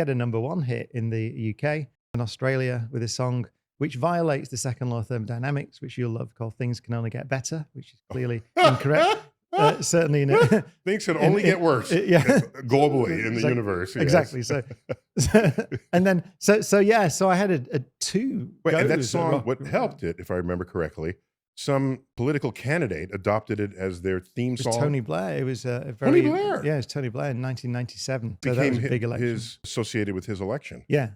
He had a #1 hit in the UK and Australia with a song which violates the second law of thermodynamics, which you'll love, called "Things Can Only Get Better," which is clearly incorrect. Certainly, things can only get worse. Yeah, globally in the universe. Yes. Exactly. So I had a two. Wait, and that song, what helped it, if I remember correctly, some political candidate adopted it as their theme song. Tony Blair. It was a Tony very Blair. Yeah, it was Tony Blair in 1997. So Became that was a big election. Associated with his election. Yeah,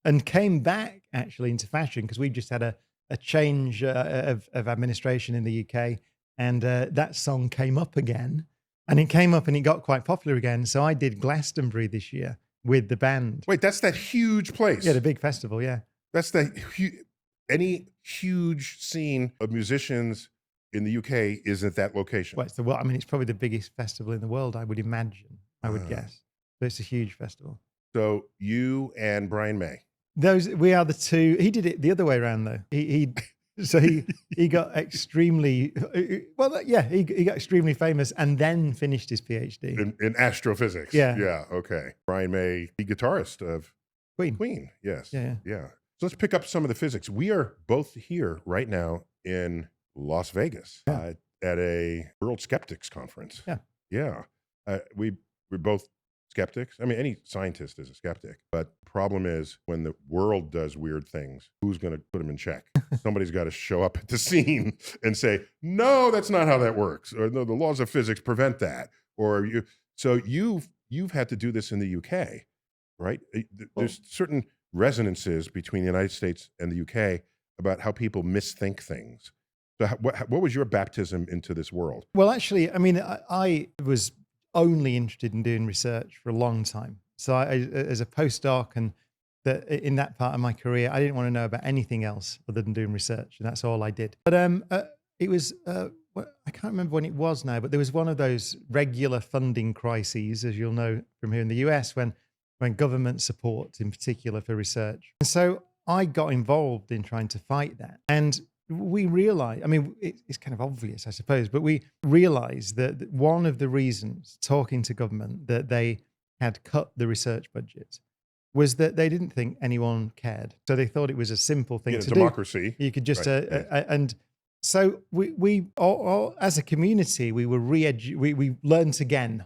and came back actually into fashion because we just had a change of administration in the UK, and that song came up again, and it came up and it got quite popular again. So I did Glastonbury this year with the band. Wait, that's that huge place. Yeah, the big festival. Yeah, that's the any huge scene of musicians in the UK is at that location. Well, it's probably the biggest festival in the world, I would imagine. I would guess. So it's a huge festival. So you and Brian May. We are the two. He did it the other way around though. He got extremely he got extremely famous and then finished his PhD in astrophysics. Yeah. Okay. Brian May, the guitarist of Queen. Yes. Yeah. So let's pick up some of the physics. We are both here right now in Las Vegas at a World Skeptics Conference. Yeah. We're both skeptics. I mean, any scientist is a skeptic, but the problem is when the world does weird things, who's going to put them in check? Somebody's got to show up at the scene and say, no, that's not how that works. Or no, the laws of physics prevent that. Or you've had to do this in the UK, right? There's certain resonances between the United States and the UK about how people misthink things. So what was your baptism into this world? Well, actually, I was only interested in doing research for a long time. So as a postdoc and in that part of my career, I didn't want to know about anything else other than doing research, and that's all I did. But it was, I can't remember when it was now, but there was one of those regular funding crises, as you'll know from here in the US, when government support, in particular for research. And so I got involved in trying to fight that. And we realized, it's kind of obvious, I suppose, but we realized that one of the reasons, talking to government, that they had cut the research budget was that they didn't think anyone cared. So they thought it was a simple thing to democracy. Do. You could just, and so we all, as a community, we were we learned again.